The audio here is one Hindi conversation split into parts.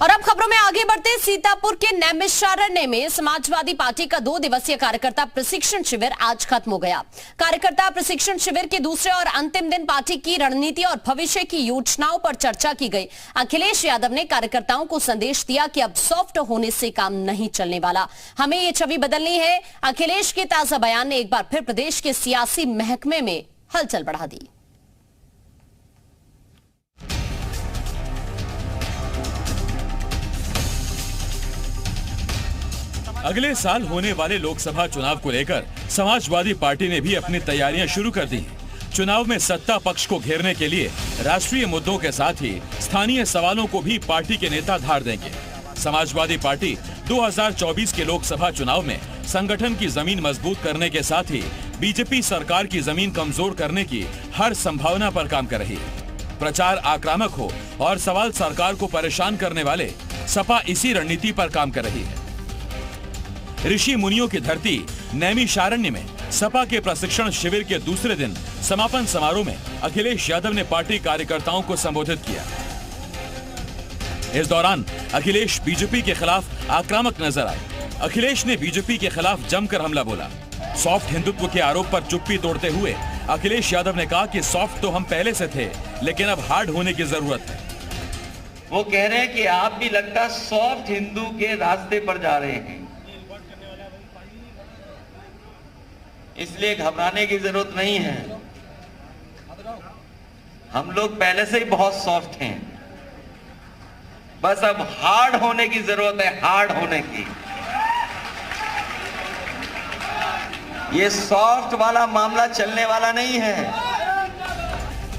और अब खबरों में आगे बढ़ते, सीतापुर के नैमिषारण्य में समाजवादी पार्टी का 2 दिवसीय कार्यकर्ता प्रशिक्षण शिविर आज खत्म हो गया। कार्यकर्ता प्रशिक्षण शिविर के दूसरे और अंतिम दिन पार्टी की रणनीति और भविष्य की योजनाओं पर चर्चा की गई। अखिलेश यादव ने कार्यकर्ताओं को संदेश दिया कि अब सॉफ्ट होने से काम नहीं चलने वाला, हमें ये छवि बदलनी है। अखिलेश के ताजा बयान ने एक बार फिर प्रदेश के सियासी महकमे में हलचल बढ़ा दी। अगले साल होने वाले लोकसभा चुनाव को लेकर समाजवादी पार्टी ने भी अपनी तैयारियां शुरू कर दी। चुनाव में सत्ता पक्ष को घेरने के लिए राष्ट्रीय मुद्दों के साथ ही स्थानीय सवालों को भी पार्टी के नेता धार देंगे। समाजवादी पार्टी 2024 के लोकसभा चुनाव में संगठन की जमीन मजबूत करने के साथ ही बीजेपी सरकार की जमीन कमजोर करने की हर संभावना पर काम कर रही है। प्रचार आक्रामक हो और सवाल सरकार को परेशान करने वाले, सपा इसी रणनीति पर काम कर रही है। ऋषि मुनियों की धरती नैमिषारण्य में सपा के प्रशिक्षण शिविर के दूसरे दिन समापन समारोह में अखिलेश यादव ने पार्टी कार्यकर्ताओं को संबोधित किया। इस दौरान अखिलेश बीजेपी के खिलाफ आक्रामक नजर आए। अखिलेश ने बीजेपी के खिलाफ जमकर हमला बोला। सॉफ्ट हिंदुत्व के आरोप पर चुप्पी तोड़ते हुए अखिलेश यादव ने कहा कि सॉफ्ट तो हम पहले से थे, लेकिन अब हार्ड होने की जरूरत है। वो कह रहे हैं कि आप भी लगता सॉफ्ट हिंदू के रास्ते पर जा रहे हैं, इसलिए घबराने की जरूरत नहीं है। हम लोग पहले से ही बहुत सॉफ्ट हैं, बस अब हार्ड होने की जरूरत है, हार्ड होने की। ये सॉफ्ट वाला मामला चलने वाला नहीं है।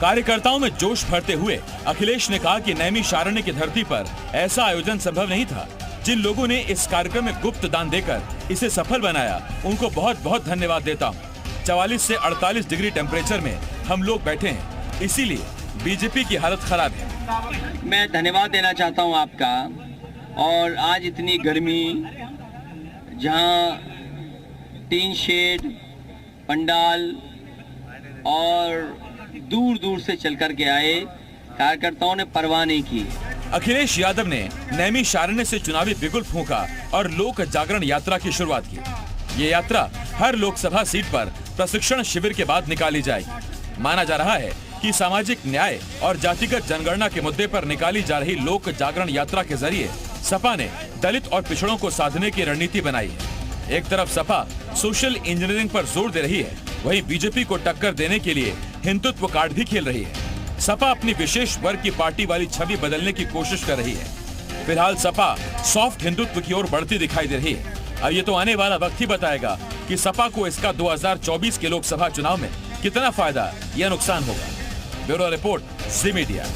कार्यकर्ताओं में जोश भरते हुए अखिलेश ने कहा कि नैमिषारण्य की धरती पर ऐसा आयोजन संभव नहीं था। जिन लोगों ने इस कार्यक्रम में गुप्त दान देकर इसे सफल बनाया, उनको बहुत बहुत धन्यवाद देता हूं। 44 से 48 डिग्री टेम्परेचर में हम लोग बैठे हैं, इसीलिए बीजेपी की हालत खराब है। मैं धन्यवाद देना चाहता हूं आपका। और आज इतनी गर्मी, जहां टीन शेड, पंडाल और दूर दूर से चल कर के आए, कार्यकर्ताओं ने परवाह नहीं की। अखिलेश यादव ने नैमिषारण्य से चुनावी बिगुल फूंका और लोक जागरण यात्रा की शुरुआत की। ये यात्रा हर लोकसभा सीट पर प्रशिक्षण शिविर के बाद निकाली जाएगी। माना जा रहा है कि सामाजिक न्याय और जातिगत जनगणना के मुद्दे पर निकाली जा रही लोक जागरण यात्रा के जरिए सपा ने दलित और पिछड़ों को साधने की रणनीति बनाई है। एक तरफ सपा सोशल इंजीनियरिंग पर जोर दे रही है, वहीं बीजेपी को टक्कर देने के लिए हिंदुत्व कार्ड भी खेल रही है। सपा अपनी विशेष वर्ग की पार्टी वाली छवि बदलने की कोशिश कर रही है। फिलहाल सपा सॉफ्ट हिंदुत्व की ओर बढ़ती दिखाई दे रही है। अब ये तो आने वाला वक्त ही बताएगा कि सपा को इसका 2024 के लोकसभा चुनाव में कितना फायदा या नुकसान होगा। ब्यूरो रिपोर्ट, जी मीडिया।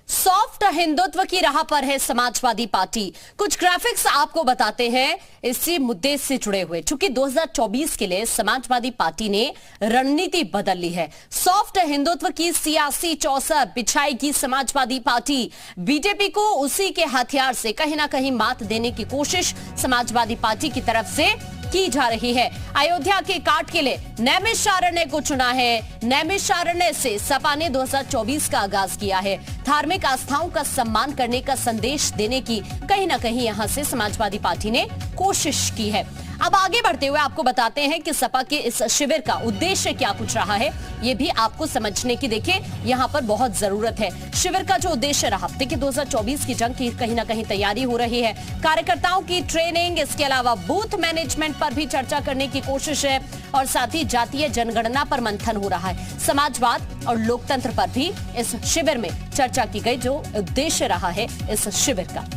सॉफ्ट हिंदुत्व की राह पर है समाजवादी पार्टी। कुछ ग्राफिक्स आपको बताते हैं इसी मुद्दे से जुड़े हुए। चूंकि 2024 के लिए समाजवादी पार्टी ने रणनीति बदल ली है। सॉफ्ट हिंदुत्व की सियासी चौसर बिछाएगी समाजवादी पार्टी। बीजेपी को उसी के हथियार से कहीं ना कहीं मात देने की कोशिश समाजवादी पार्टी की तरफ से की जा रही है। अयोध्या के काट के लिए नैमिषारण्य को चुना है। नैमिषारण्य से सपा ने 2024 का आगाज किया है। धार्मिक आस्थाओं का सम्मान करने का संदेश देने की कहीं ना कहीं यहां से समाजवादी पार्टी ने कोशिश की है। अब आगे बढ़ते हुए आपको बताते हैं कि सपा के इस शिविर का उद्देश्य क्या कुछ रहा है, ये भी आपको समझने की देखिए यहां पर बहुत जरूरत है। शिविर का जो उद्देश्य रहा, देखिए 2024 की जंग की कहीं ना कहीं तैयारी हो रही है। कार्यकर्ताओं की ट्रेनिंग, इसके अलावा बूथ मैनेजमेंट पर भी चर्चा करने की कोशिश है और साथ ही जातीय जनगणना पर मंथन हो रहा है। समाजवाद और लोकतंत्र पर भी इस शिविर में चर्चा की गई, जो उद्देश्य रहा है इस शिविर का।